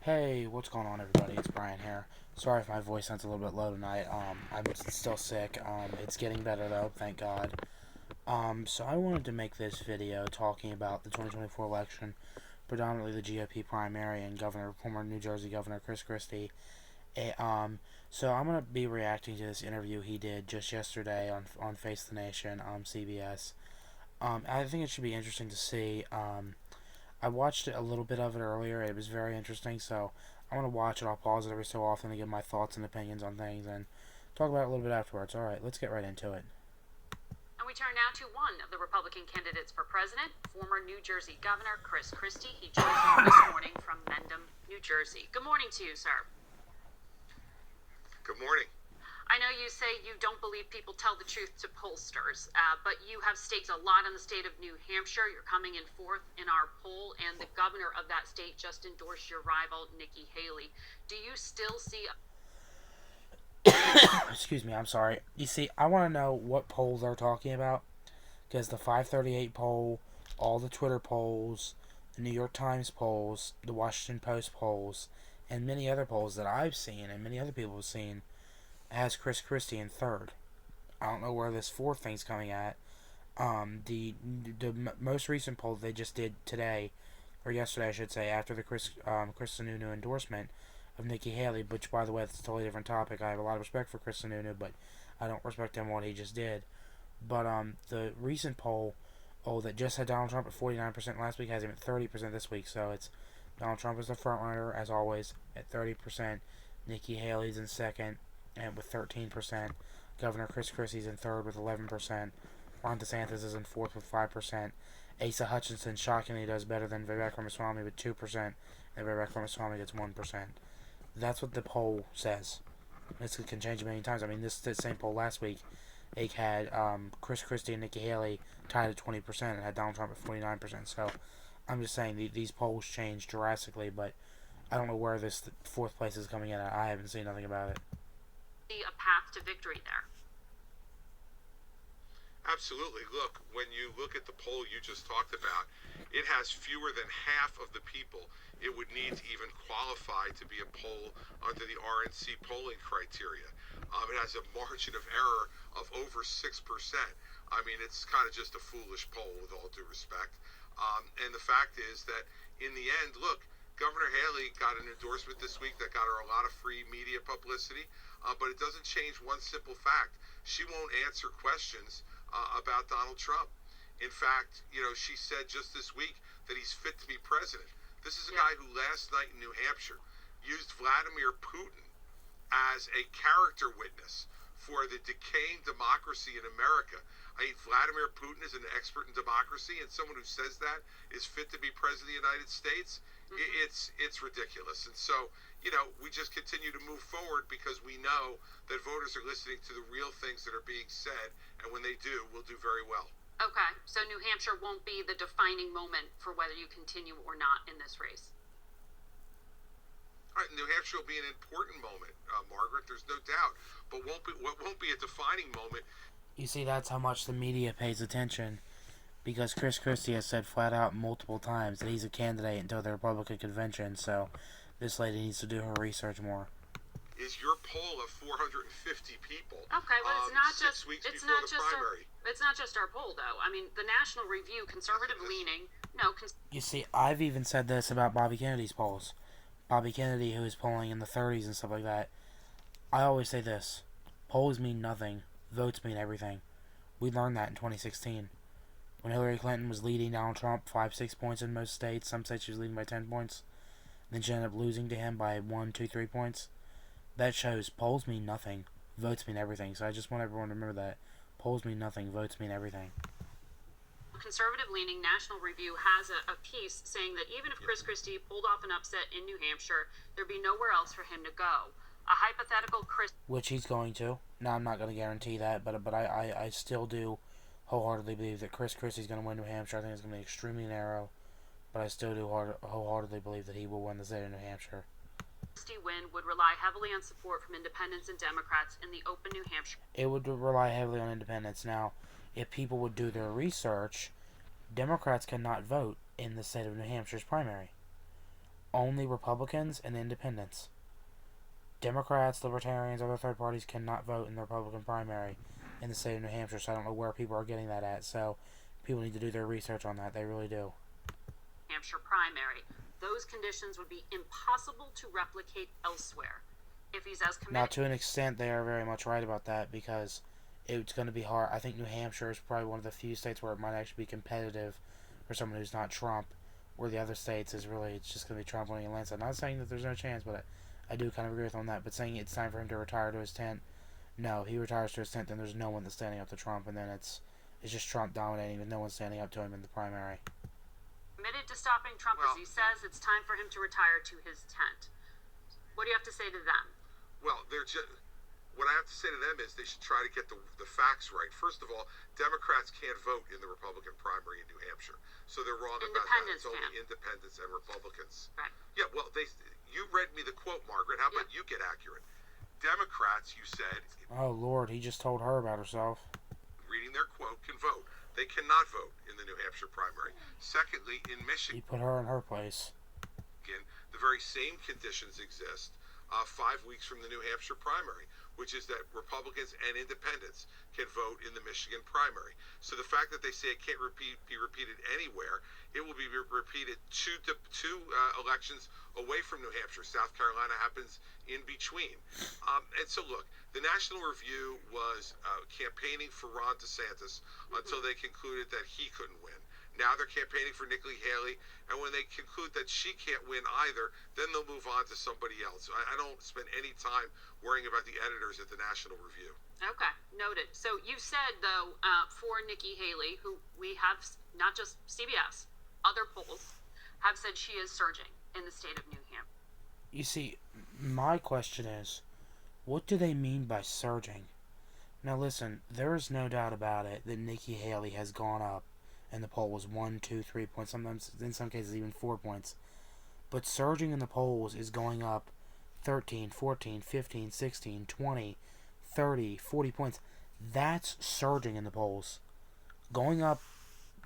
Hey, what's going on, everybody? It's Brian here. Sorry if my voice sounds a little bit low tonight. I'm still sick. It's getting better though, thank God. So I wanted to make this video talking about the 2024 election, predominantly the GOP primary and former New Jersey Governor Chris Christie. So I'm gonna be reacting to this interview he did just yesterday on Face the Nation, CBS. I think it should be interesting to see. I watched a little bit of it earlier. It was very interesting, so I'm going to watch it. I'll pause it every so often to give my thoughts and opinions on things and talk about it a little bit afterwards. Alright, let's get right into it. And we turn now to one of the Republican candidates for president, former New Jersey Governor Chris Christie. He joins us this morning from Mendham, New Jersey. Good morning to you, sir. Good morning. I know you say you don't believe people tell the truth to pollsters, but you have staked a lot on the state of New Hampshire. You're coming in fourth in our poll, and the governor of that state just endorsed your rival, Nikki Haley. Do you still see... Excuse me, I'm sorry. You see, I want to know what polls they're talking about, because the 538 poll, all the Twitter polls, the New York Times polls, the Washington Post polls, and many other polls that I've seen and many other people have seen has Chris Christie in third. I don't know where this fourth thing's coming at. The most recent poll they just did today, or yesterday I should say, after the Chris Sununu endorsement of Nikki Haley, which by the way, that's a totally different topic. I have a lot of respect for Chris Sununu, but I don't respect him what he just did. But the recent poll, that just had Donald Trump at 49% last week, has him at 30% this week. So it's Donald Trump is the front runner as always at 30%. Nikki Haley's in second and with 13%. Governor Chris Christie's in third with 11%. Ron DeSantis is in fourth with 5%. Asa Hutchinson shockingly does better than Vivek Ramaswamy with 2%, and Vivek Ramaswamy gets 1%. That's what the poll says. This can change many times. I mean, this same poll last week, it had Chris Christie and Nikki Haley tied at 20% and had Donald Trump at 49%. So I'm just saying these polls change drastically, but I don't know where this fourth place is coming in at. I haven't seen nothing about it. a path to victory there? Absolutely. Look, when you look at the poll you just talked about, it has fewer than half of the people it would need to even qualify to be a poll under the RNC polling criteria. It has a margin of error of over 6%. I mean, it's kind of just a foolish poll with all due respect. And the fact is that in the end, look, Governor Haley got an endorsement this week that got her a lot of free media publicity, but it doesn't change one simple fact. She won't answer questions about Donald Trump. In fact, she said just this week that he's fit to be president. This is a guy who last night in New Hampshire used Vladimir Putin as a character witness for the decaying democracy in America. I mean, Vladimir Putin is an expert in democracy, and someone who says that is fit to be president of the United States. It's ridiculous. And so, we just continue to move forward because we know that voters are listening to the real things that are being said, and when they do, we'll do very well. Okay, so New Hampshire won't be the defining moment for whether you continue or not in this race. All right, New Hampshire will be an important moment, Margaret. There's no doubt. But what won't be a defining moment? You see, that's how much the media pays attention, because Chris Christie has said flat out multiple times that he's a candidate until the Republican convention. So this lady needs to do her research more. Is your poll of 450 people? Okay, but it's not just it's not just our poll, though. I mean, the National Review, conservative leaning. You see, I've even said this about Bobby Kennedy's polls. Bobby Kennedy, who is polling in the 30s and stuff like that. I always say this: polls mean nothing. Votes mean everything. We learned that in 2016. When Hillary Clinton was leading Donald Trump 5-6 points in most states. Some states she was leading by 10 points. Then she ended up losing to him by 1, 2, 3 points. That shows polls mean nothing. Votes mean everything. So I just want everyone to remember that. Polls mean nothing. Votes mean everything. Conservative-leaning National Review has a piece saying that even if Chris Christie pulled off an upset in New Hampshire, there'd be nowhere else for him to go. A hypothetical Chris... Which he's going to. Now, I'm not going to guarantee that, but I still do wholeheartedly believe that Chris Christie's going to win New Hampshire. I think it's going to be extremely narrow, but I still do wholeheartedly believe that he will win the state of New Hampshire. Christie win would rely heavily on support from independents and Democrats in the open New Hampshire. It would rely heavily on independents. Now, if people would do their research, Democrats cannot vote in the state of New Hampshire's primary. only Republicans and independents. Democrats, Libertarians, other third parties cannot vote in the Republican primary in the state of New Hampshire, so I don't know where people are getting that at. So people need to do their research on that. They really do. Hampshire primary. Those conditions would be impossible to replicate elsewhere. If he's as committed... Now, to an extent, they are very much right about that, because it's going to be hard. I think New Hampshire is probably one of the few states where it might actually be competitive for someone who's not Trump, where the other states is really, it's just going to be Trump winning a landslide. Not saying that there's no chance, but I do kind of agree with on that. But saying it's time for him to retire to his tent, no, he retires to his tent, then there's no one that's standing up to Trump, and then it's just Trump dominating with no one standing up to him in the primary. Committed to stopping Trump, as he says, it's time for him to retire to his tent. What do you have to say to them? Well, what I have to say to them is they should try to get the facts right. First of all, Democrats can't vote in the Republican primary in New Hampshire, so they're wrong about that. It's only independents and Republicans. Right. Yeah, well, you read me the quote, Margaret. How about you get accurate? Democrats, you said... Oh, Lord, he just told her about herself. Reading their quote, can vote. They cannot vote in the New Hampshire primary. Secondly, in Michigan... He put her in her place. The very same conditions exist 5 weeks from the New Hampshire primary, which is that Republicans and independents can vote in the Michigan primary. So the fact that they say it can't be repeated anywhere, it will be repeated two elections away from New Hampshire. South Carolina happens in between. And so look, the National Review was campaigning for Ron DeSantis until they concluded that he couldn't win. Now they're campaigning for Nikki Haley, and when they conclude that she can't win either, then they'll move on to somebody else. I don't spend any time worrying about the editors at the National Review. Okay, noted. So you said, though, for Nikki Haley, who we have, not just CBS, other polls have said she is surging in the state of New Hampshire. You see, my question is, what do they mean by surging? Now listen, there is no doubt about it that Nikki Haley has gone up, and the poll was 1, 2, 3 points, sometimes in some cases even 4 points. But surging in the polls is going up 13, 14, 15, 16, 20, 30, 40 points. That's surging in the polls. Going up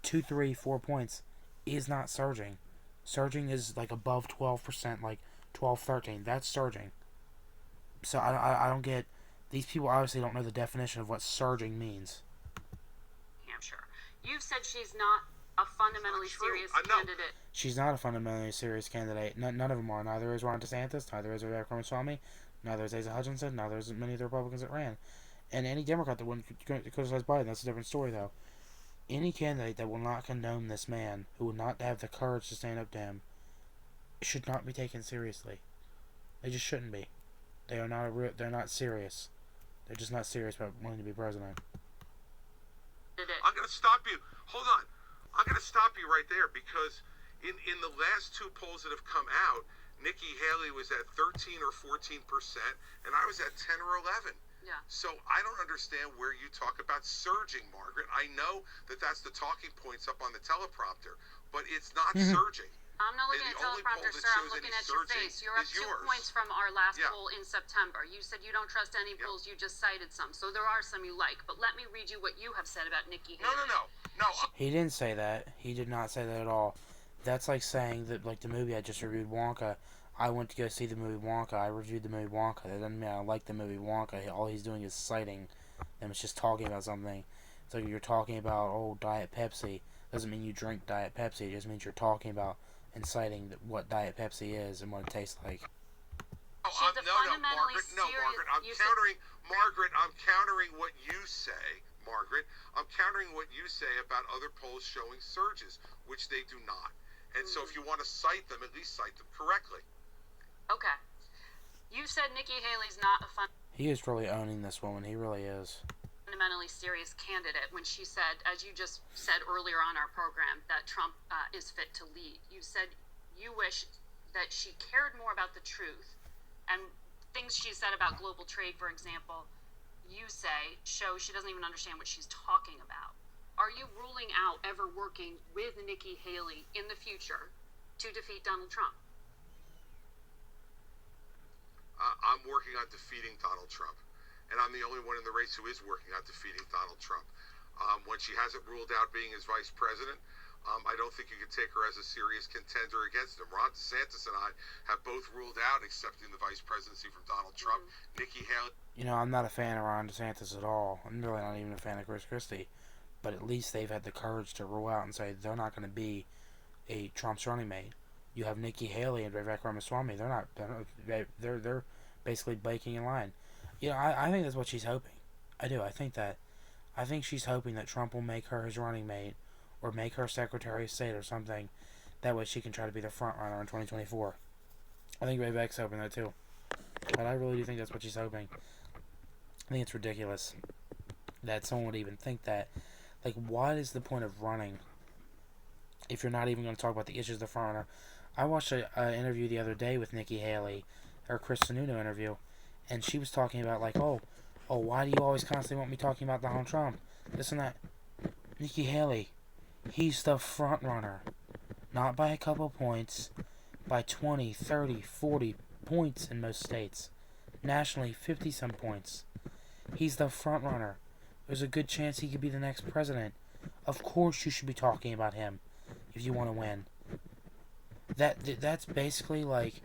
2, 3, 4 points is not surging. Surging is like above 12%, like 12, 13. That's surging. So I don't get... These people obviously don't know the definition of what surging means. Hampshire. You've said she's not a fundamentally serious candidate. She's not a fundamentally serious candidate. None of them are. Neither is Ron DeSantis. Neither is Vivek Ramaswamy. Neither is Asa Hutchinson. Neither is many of the Republicans that ran. And any Democrat that wouldn't criticize Biden, that's a different story, though. Any candidate that will not condone this man, who will not have the courage to stand up to him, should not be taken seriously. They just shouldn't be. They are not they're not serious. They're just not serious about wanting to be president. I'm going to stop you. Hold on. I'm going to stop you right there, because in the last two polls that have come out, Nikki Haley was at 13 or 14%, and I was at 10 or 11. Yeah. So I don't understand where you talk about surging, Margaret. I know that that's the talking points up on the teleprompter, but it's not surging. I'm not looking at teleprompter, sir. I'm looking at your face. You're up 2 points from our last poll in September. You said you don't trust any polls. You just cited some. So there are some you like. But let me read you what you have said about Nikki Haley. No. He didn't say that. He did not say that at all. That's like saying that, like the movie I just reviewed, Wonka. I went to go see the movie Wonka. I reviewed the movie Wonka. That doesn't mean I like the movie Wonka. All he's doing is citing them. It's just talking about something. It's like if you're talking about, Diet Pepsi. Doesn't mean you drink Diet Pepsi. It just means you're talking about and citing what Diet Pepsi is and what it tastes like. Margaret. I'm countering what you say, Margaret. I'm countering what you say about other polls showing surges, which they do not. And so if you want to cite them, at least cite them correctly. Okay. You said Nikki Haley's not a He is really owning this woman. He really is. Fundamentally serious candidate when she said, as you just said earlier on our program, that Trump is fit to lead. You said you wish that she cared more about the truth, and things she said about global trade, for example, you say show she doesn't even understand what she's talking about. Are you ruling out ever working with Nikki Haley in the future to defeat Donald Trump? I'm working on defeating Donald Trump. And I'm the only one in the race who is working on defeating Donald Trump. When she hasn't ruled out being his vice president, I don't think you can take her as a serious contender against him. Ron DeSantis and I have both ruled out accepting the vice presidency from Donald Trump. Nikki Haley. I'm not a fan of Ron DeSantis at all. I'm really not even a fan of Chris Christie. But at least they've had the courage to rule out and say they're not going to be a Trump's running mate. You have Nikki Haley and Vivek Ramaswamy. They're basically baking in line. I think that's what she's hoping. I do. I think she's hoping that Trump will make her his running mate or make her Secretary of State or something. That way she can try to be the front runner in 2024. I think Vivek's hoping that too. But I really do think that's what she's hoping. I think it's ridiculous that someone would even think that. Like, what is the point of running if you're not even going to talk about the issues of the front runner? I watched an interview the other day with Nikki Haley, her Chris Sununu interview, and she was talking about, like, oh, why do you always constantly want me talking about Donald Trump? This and that. Nikki Haley, he's the front runner. Not by a couple points, by 20, 30, 40 points in most states. Nationally, 50-some points. He's the front runner. There's a good chance he could be the next president. Of course you should be talking about him if you want to win. That's basically like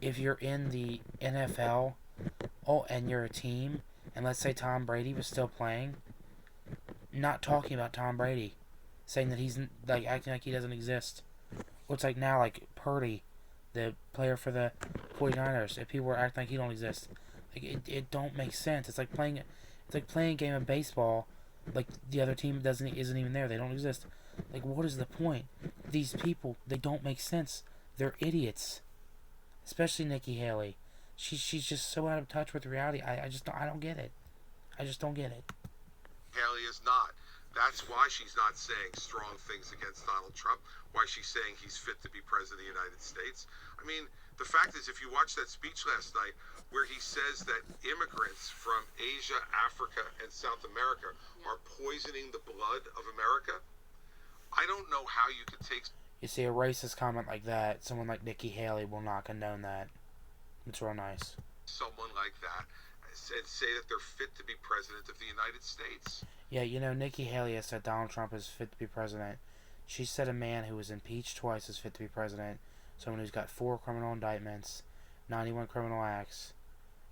if you're in the NFL, and you're a team, and let's say Tom Brady was still playing, not talking about Tom Brady, saying that he's like acting like he doesn't exist. Or it's like now, like Purdy, the player for the 49ers, if people were acting like he don't exist, like it don't make sense. It's like playing a game of baseball, like the other team isn't even there. They don't exist. Like, what is the point? These people, they don't make sense. They're idiots. Especially Nikki Haley. She's just so out of touch with reality. I don't get it. I just don't get it. Haley is not. That's why she's not saying strong things against Donald Trump, why she's saying he's fit to be president of the United States. I mean, the fact is, if you watch that speech last night where he says that immigrants from Asia, Africa, and South America are poisoning the blood of America, I don't know how you could take... You see, a racist comment like that, someone like Nikki Haley will not condone that. It's real nice. Someone like that and say that they're fit to be president of the United States. Yeah, Nikki Haley has said Donald Trump is fit to be president. She said a man who was impeached twice is fit to be president. Someone who's got 4 criminal indictments, 91 criminal acts,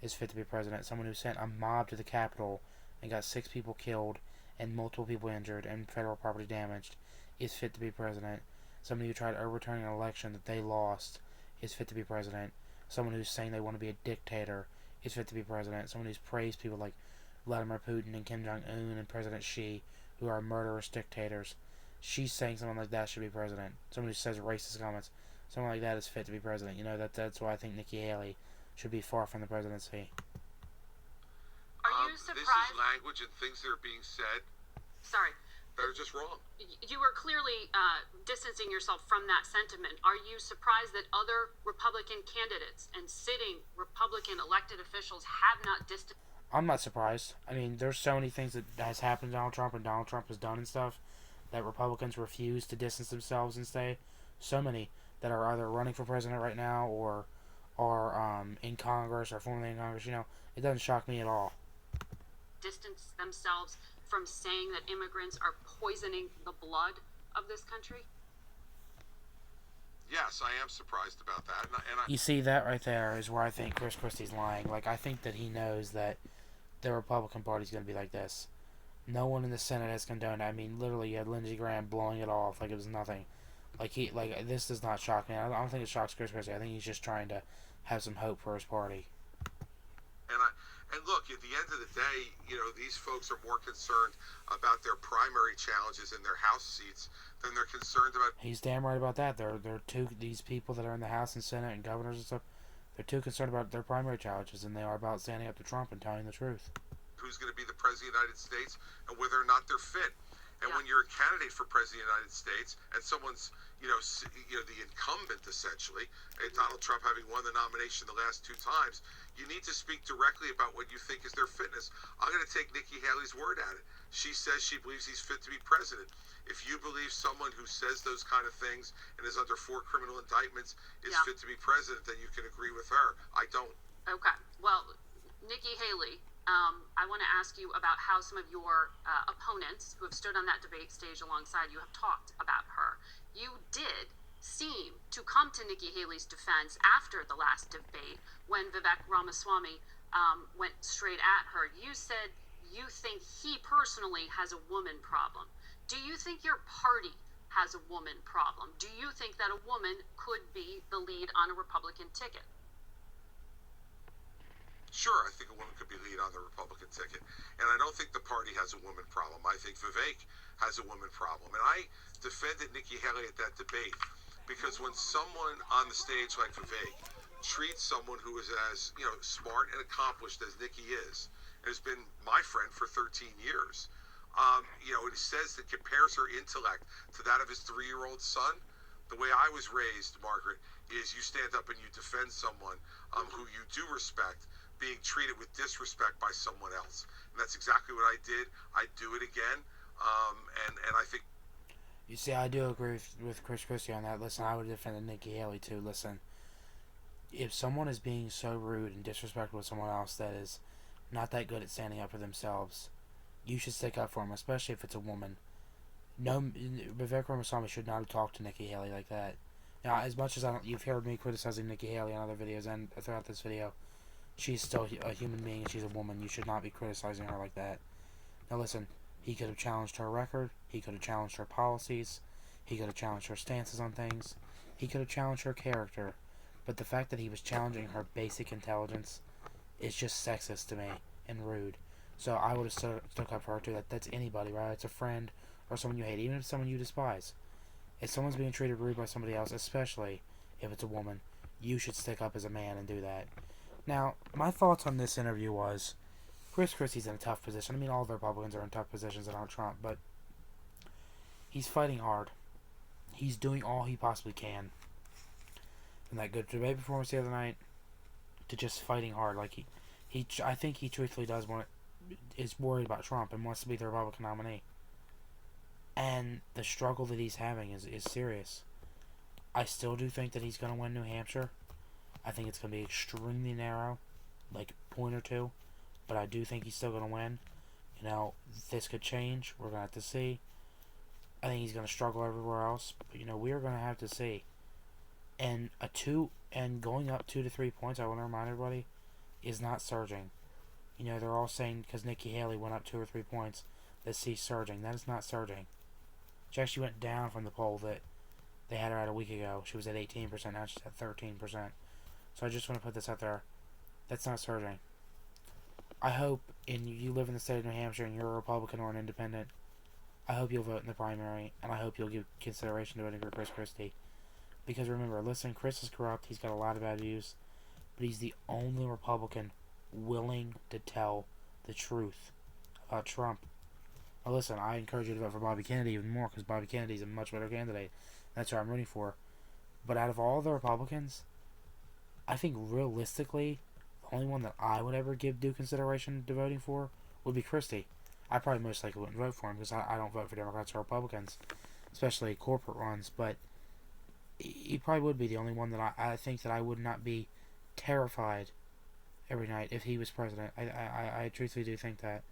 is fit to be president. Someone who sent a mob to the Capitol and got 6 people killed and multiple people injured and federal property damaged is fit to be president. Somebody who tried overturning an election that they lost is fit to be president. Someone who's saying they want to be a dictator is fit to be president. Someone who's praised people like Vladimir Putin and Kim Jong-un and President Xi, who are murderous dictators. She's saying someone like that should be president. Someone who says racist comments. Someone like that is fit to be president. That's why I think Nikki Haley should be far from the presidency. Are you surprised? This is language and things that are being said. Sorry. That are just wrong. You were clearly distancing yourself from that sentiment. Are you surprised that other Republican candidates and sitting Republican elected officials have not distanced? I'm not surprised. I mean, there's so many things that has happened to Donald Trump and Donald Trump has done and stuff that Republicans refuse to distance themselves and stay. So many that are either running for president right now or are in Congress or formerly in Congress. It doesn't shock me at all. Distance themselves from saying that immigrants are poisoning the blood of this country? Yes, I am surprised about that. You see, that right there is where I think Chris Christie's lying. Like, I think that he knows that the Republican Party's going to be like this. No one in the Senate has condoned it. I mean, literally, you had Lindsey Graham blowing it off like it was nothing. This does not shock me. I don't think it shocks Chris Christie. I think he's just trying to have some hope for his party. And look, at the end of the day, these folks are more concerned about their primary challenges in their House seats than they're concerned about... He's damn right about that. These people that are in the House and Senate and governors and stuff, they're too concerned about their primary challenges than they are about standing up to Trump and telling the truth. Who's going to be the president of the United States and whether or not they're fit. And when you're a candidate for president of the United States and someone's, the incumbent essentially, Donald Trump having won the nomination the last 2 times, you need to speak directly about what you think is their fitness. I'm going to take Nikki Haley's word at it. She says she believes he's fit to be president. If you believe someone who says those kind of things and is under 4 criminal indictments is fit to be president, then you can agree with her. I don't. Okay. Well, Nikki Haley I want to ask you about how some of your opponents who have stood on that debate stage alongside you have talked about her. You did seem to come to Nikki Haley's defense after the last debate when Vivek Ramaswamy went straight at her. You said you think he personally has a woman problem. Do you think your party has a woman problem? Do you think that a woman could be the lead on a Republican ticket? Sure, I think a woman could be lead on the Republican ticket. And I don't think the party has a woman problem. I think Vivek has a woman problem. And I defended Nikki Haley at that debate because when someone on the stage like Vivek treats someone who is as, smart and accomplished as Nikki is, and has been my friend for 13 years, it says that compares her intellect to that of his 3-year-old son. The way I was raised, Margaret, is you stand up and you defend someone who you do respect being treated with disrespect by someone else. And that's exactly what I did. I'd do it again. And I think... You see, I do agree with Chris Christie on that. Listen, I would have defended Nikki Haley too. Listen, if someone is being so rude and disrespectful to someone else that is not that good at standing up for themselves, you should stick up for them, especially if it's a woman. No, Vivek Ramaswamy should not have talked to Nikki Haley like that. Now, as much as you've heard me criticizing Nikki Haley on other videos and throughout this video, she's still a human being and she's a woman. You should not be criticizing her like that. Now listen, he could have challenged her record. He could have challenged her policies. He could have challenged her stances on things. He could have challenged her character. But the fact that he was challenging her basic intelligence is just sexist to me and rude. So I would have stuck up for her too. That's anybody, right? It's a friend or someone you hate, even if it's someone you despise. If someone's being treated rude by somebody else, especially if it's a woman, you should stick up as a man and do that. Now, my thoughts on this interview was, Chris Christie's in a tough position. I mean, all the Republicans are in tough positions that aren't Trump, but he's fighting hard. He's doing all he possibly can. From that good debate performance the other night to just fighting hard. Like I think he truthfully is worried about Trump and wants to be the Republican nominee. And the struggle that he's having is serious. I still do think that he's going to win New Hampshire. I think it's going to be extremely narrow, like a point or two, but I do think he's still going to win. This could change. We're going to have to see. I think he's going to struggle everywhere else, but we are going to have to see. And going up 2 to 3 points, I want to remind everybody, is not surging. They're all saying because Nikki Haley went up 2 or 3 points, that she's surging. That is not surging. She actually went down from the poll that they had her at a week ago. She was at 18%, now she's at 13%. So I just want to put this out there. That's not surging. I hope, and you live in the state of New Hampshire and you're a Republican or an independent, I hope you'll vote in the primary, and I hope you'll give consideration to voting for Chris Christie. Because remember, listen, Chris is corrupt, he's got a lot of bad views, but he's the only Republican willing to tell the truth about Trump. Now listen, I encourage you to vote for Bobby Kennedy even more, because Bobby Kennedy's a much better candidate. That's who I'm rooting for. But out of all the Republicans, I think realistically, the only one that I would ever give due consideration to voting for would be Christie. I probably most likely wouldn't vote for him because I don't vote for Democrats or Republicans, especially corporate ones. But he probably would be the only one that I think that I would not be terrified every night if he was president. I truthfully do think that.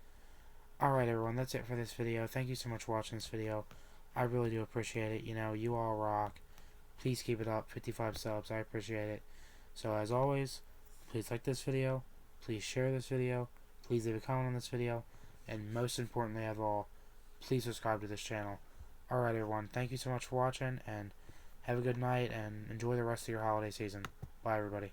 Alright everyone, that's it for this video. Thank you so much for watching this video. I really do appreciate it. You all rock. Please keep it up. 55 subs. I appreciate it. So as always, please like this video. Please share this video. Please leave a comment on this video. And most importantly of all, please subscribe to this channel. Alright everyone, thank you so much for watching, and have a good night, and enjoy the rest of your holiday season. Bye everybody.